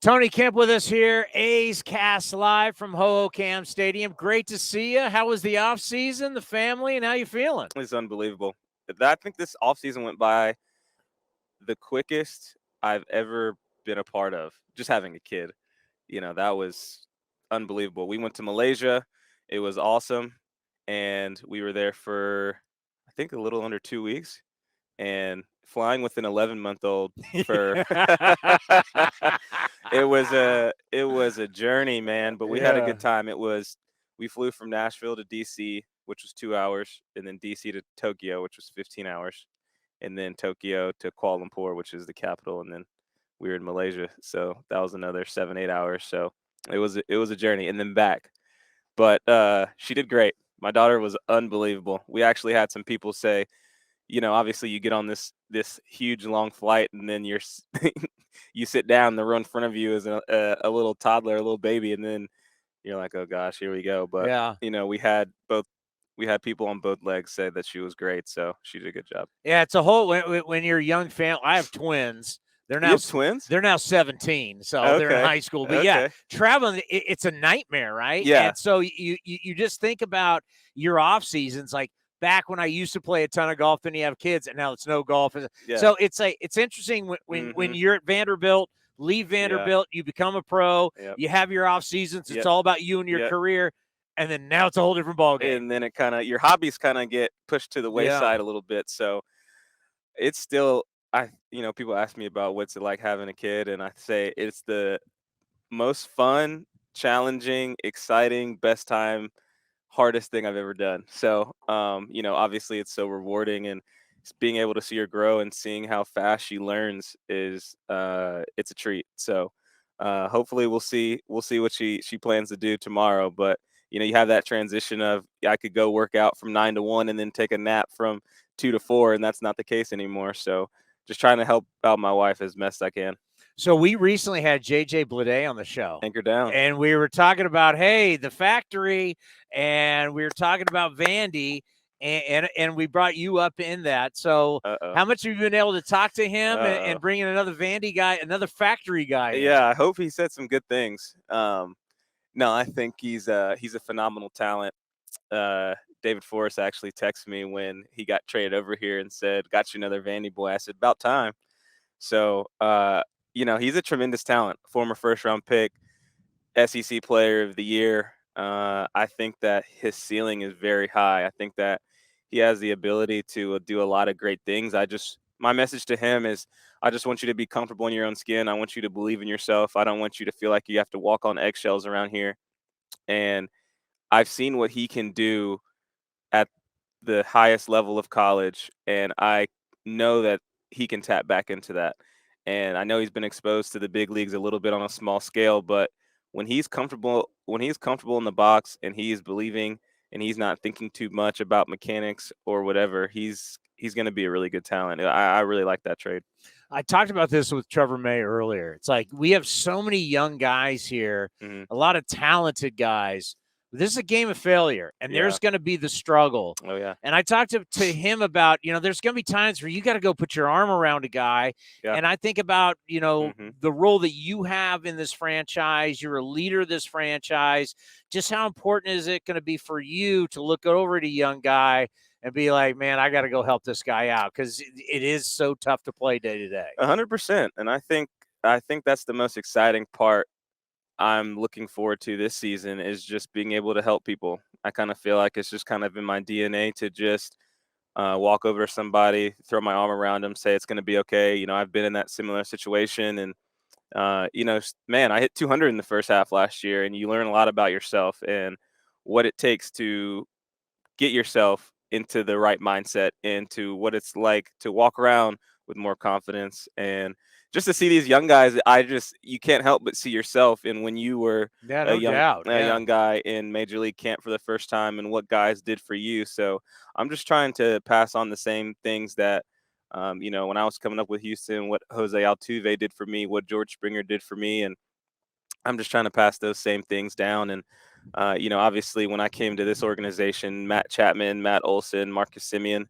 Tony Kemp with us here, A's Cast live from Hohokam Stadium. Great to see you. How was the off season, the family, and how you feeling? It's unbelievable. I think this offseason went by the quickest I've ever been a part of. Just having a kid, that was unbelievable. We went to Malaysia. It was awesome. And we were there for, I think, a little under 2 weeks. And flying with an 11-month-old for it was a journey, man, but we had a Yeah. good time. We flew from Nashville to DC, which was 2 hours, and then DC to Tokyo, which was 15 hours, and then Tokyo to Kuala Lumpur, which is the capital, and then we were in Malaysia, so that was another 7-8 hours. So it was a journey, and then back. But she did great. My daughter was unbelievable. We actually had some people say, obviously you get on this huge long flight, and then you sit down. The row in front of you is a little toddler, a little baby, and then you're like, oh gosh, here we go. But Yeah. we had people on both legs say that she was great, so she did a good job. Yeah, it's a whole when you're a young family. I have twins. They're You now have twins? they're now 17, so they're in Okay. high school. But yeah, Okay. traveling it's a nightmare, right? Yeah. And so you just think about your off seasons, like back when I used to play a ton of golf, then you have kids, and now it's no golf. Yeah. So it's interesting when Mhm. you're at Vanderbilt, leave Yeah. Vanderbilt, you become a pro, Yep. you have your off seasons. It's Yep. all about you and your Yep. career, and then now it's a whole different ball game. And then your hobbies kind of get pushed to the Yeah. wayside a little bit. So it's still, people ask me about what's it like having a kid, and I say it's the most fun, challenging, exciting, best time, hardest thing I've ever done. So, obviously it's so rewarding, and being able to see her grow and seeing how fast she learns it's a treat. So, hopefully we'll see what she plans to do tomorrow. But you have that transition of I could go work out from 9 to 1 and then take a nap from 2 to 4, and that's not the case anymore. So, just trying to help out my wife as best I can. So we recently had JJ Blade on the show, Anchor down. and we were talking about, hey, the factory, and we were talking about Vandy, and we brought you up in that. So Uh-oh. how much have you been able to talk to him Uh-oh. and bring in another Vandy guy, another factory guy in? Yeah, I hope he said some good things. No, I think he's a phenomenal talent. David Forrest actually texted me when he got traded over here and said, "Got you another Vandy boy." I said, "About time." So, he's a tremendous talent. Former first-round pick, SEC Player of the Year. I think that his ceiling is very high. I think that he has the ability to do a lot of great things. My message to him is, I just want you to be comfortable in your own skin. I want you to believe in yourself. I don't want you to feel like you have to walk on eggshells around here. And I've seen what he can do at the highest level of college, and I know that he can tap back into that. And I know he's been exposed to the big leagues a little bit on a small scale, but when he's comfortable in the box and he's believing and he's not thinking too much about mechanics or whatever, he's going to be a really good talent. I really like that trade. I talked about this with Trevor May earlier. It's like we have so many young guys here, Hmm. a lot of talented guys. This is a game of failure, and Yeah. there's going to be the struggle. Oh yeah. And I talked to him about, there's going to be times where you got to go put your arm around a guy. Yeah. And I think about, Hmm. the role that you have in this franchise. You're a leader of this franchise. Just how important is it going to be for you to look over at a young guy and be like, man, I got to go help this guy out, because it is so tough to play day to day. 100%. And I think that's the most exciting part I'm looking forward to this season, is just being able to help people. I kind of feel like it's just kind of in my DNA to just walk over to somebody, throw my arm around them, say it's going to be okay. I've been in that similar situation, and man, I hit 200 in the first half last year, and you learn a lot about yourself and what it takes to get yourself into the right mindset, into what it's like to walk around with more confidence. And just to see these young guys, you can't help but see yourself. And when you were Yeah, a no young doubt. a Yeah. young guy in Major League camp for the first time, and what guys did for you. So I'm just trying to pass on the same things that when I was coming up with Houston, what Jose Altuve did for me, what George Springer did for me, and I'm just trying to pass those same things down. And, obviously, when I came to this organization, Matt Chapman, Matt Olson, Marcus Simeon,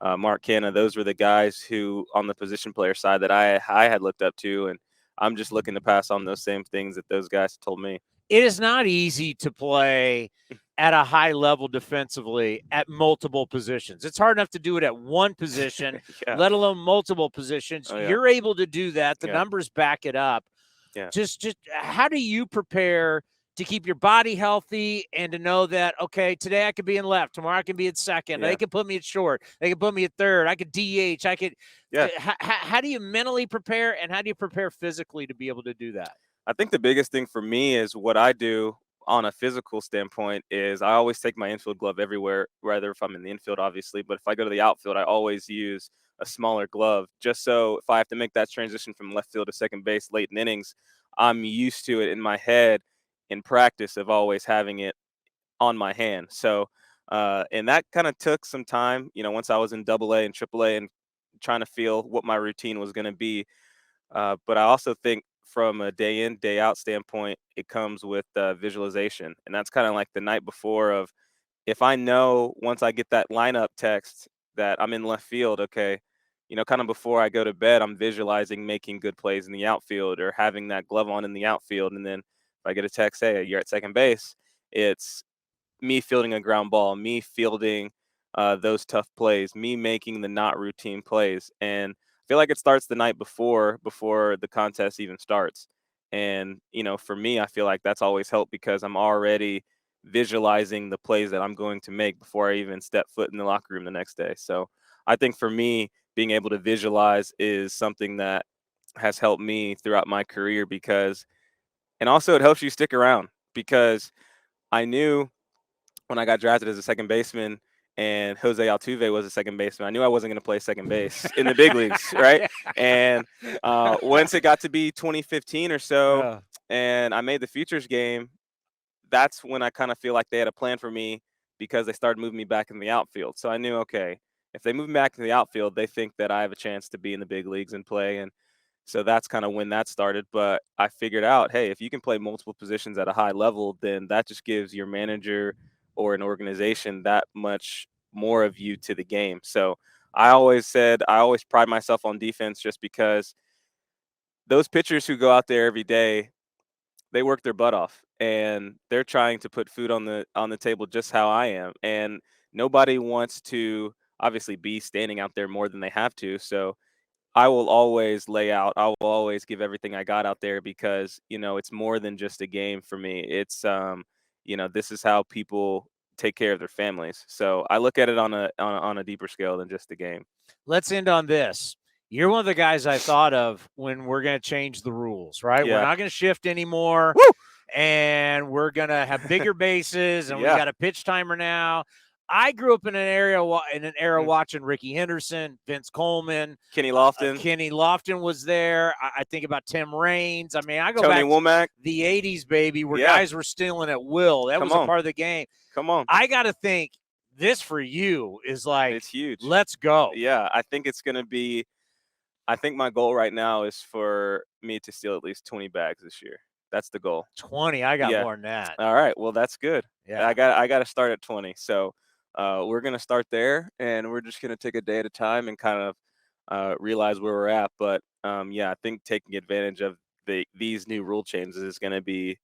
Mark Canna, those were the guys who, on the position player side, that I had looked up to. And I'm just looking to pass on those same things that those guys told me. It is not easy to play at a high level defensively at multiple positions. It's hard enough to do it at one position, Yeah. let alone multiple positions. Oh, yeah. You're able to do that. The Yeah. numbers back it up. Yeah. Just how do you prepare to keep your body healthy and to know that, okay, today I could be in left, tomorrow I can be at second. Yeah. They could put me at short. They could put me at third. I could DH. I could. Yeah. How do you mentally prepare, and how do you prepare physically to be able to do that? I think the biggest thing for me is what I do on a physical standpoint is I always take my infield glove everywhere, whether if I'm in the infield, obviously, but if I go to the outfield, I always use a smaller glove just so if I have to make that transition from left field to second base late in innings, I'm used to it in my head in practice of always having it on my hand. So, and that kind of took some time, once I was in AA and AAA and trying to feel what my routine was going to be. But I also think from a day in, day out standpoint, it comes with visualization. And that's kind of like the night before of if I know once I get that lineup text that I'm in left field, okay, kind of before I go to bed, I'm visualizing making good plays in the outfield or having that glove on in the outfield. And then if I get a text, hey, you're at second base, it's me fielding a ground ball, me fielding those tough plays, me making the not routine plays. And I feel like it starts the night before the contest even starts. And, for me, I feel like that's always helped because I'm already visualizing the plays that I'm going to make before I even step foot in the locker room the next day. So I think for me, being able to visualize is something that has helped me throughout my career and also it helps you stick around because I knew when I got drafted as a second baseman and Jose Altuve was a second baseman, I knew I wasn't going to play second base in the big leagues, right? And once it got to be 2015 or so, and I made the futures game, that's when I kind of feel like they had a plan for me because they started moving me back in the outfield. So I knew, okay, if they move me back in the outfield, they think that I have a chance to be in the big leagues and play. And so that's kind of when that started. But I figured out, hey, if you can play multiple positions at a high level, then that just gives your manager or an organization that much more of you to the game. So I always pride myself on defense just because those pitchers who go out there every day, they work their butt off and they're trying to put food on the table just how I am. And nobody wants to obviously be standing out there more than they have to. So I will always lay out. I will always give everything I got out there because, it's more than just a game for me. It's this is how people take care of their families. So I look at it on a deeper scale than just a game. Let's end on this. You're one of the guys I thought of when we're going to change the rules, right? Yeah. We're not going to shift anymore. Woo! And we're going to have bigger bases and we Yeah. got a pitch timer now. I grew up in an era watching Ricky Henderson, Vince Coleman, Kenny Lofton. Kenny Lofton was there. I think about Tim Raines. I mean, I go Tony back Womack. to the 80s, baby, where guys were stealing at will. That was a part of the game. Come on. I got to think this for you is like, it's huge. Let's go. Yeah, I think it's going to be I think my goal right now is for me to steal at least 20 bags this year. That's the goal. 20. I got more than that. All right. Well, that's good. Yeah. I got to start at 20. So we're going to start there, and we're just going to take a day at a time and kind of realize where we're at. But I think taking advantage of these new rule changes is going to be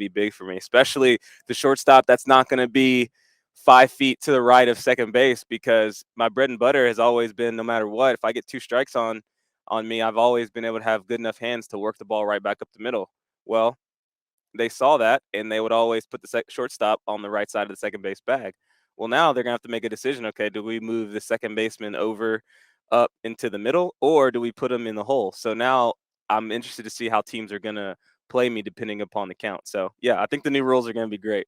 big for me, especially the shortstop. That's not going to be 5 feet to the right of second base because my bread and butter has always been no matter what. If I get 2 strikes on me, I've always been able to have good enough hands to work the ball right back up the middle. Well, they saw that, and they would always put the shortstop on the right side of the second base bag. Well, now they're going to have to make a decision. Okay, do we move the second baseman up into the middle, or do we put him in the hole? So now I'm interested to see how teams are going to play me depending upon the count. So, I think the new rules are going to be great.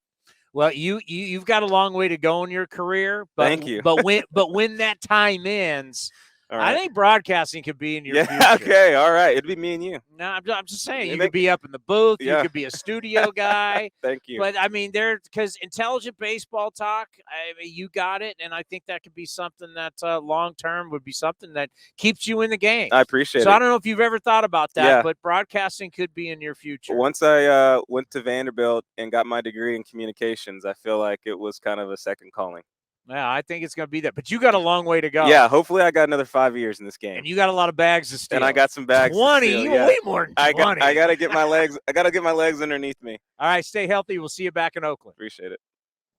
Well, you've got a long way to go in your career. But, Thank you. But when that time ends, I think broadcasting could be in your future. Okay, all right. It'd be me and you. No, I'm just saying you could be up in the booth. Yeah. You could be a studio guy. Thank you. But, I mean, because intelligent baseball talk, I mean, you got it, and I think that could be something that long-term would be something that keeps you in the game. I appreciate it. So I don't know if you've ever thought about that, but broadcasting could be in your future. Once I went to Vanderbilt and got my degree in communications, I feel like it was kind of a second calling. Yeah, I think it's going to be that. But you got a long way to go. Yeah, hopefully I got another 5 years in this game. And you got a lot of bags to steal. And I got some bags 20, to steal. you Yeah. way more than 20. I got to get my legs. I got to get my legs underneath me. All right, stay healthy. We'll see you back in Oakland. Appreciate it.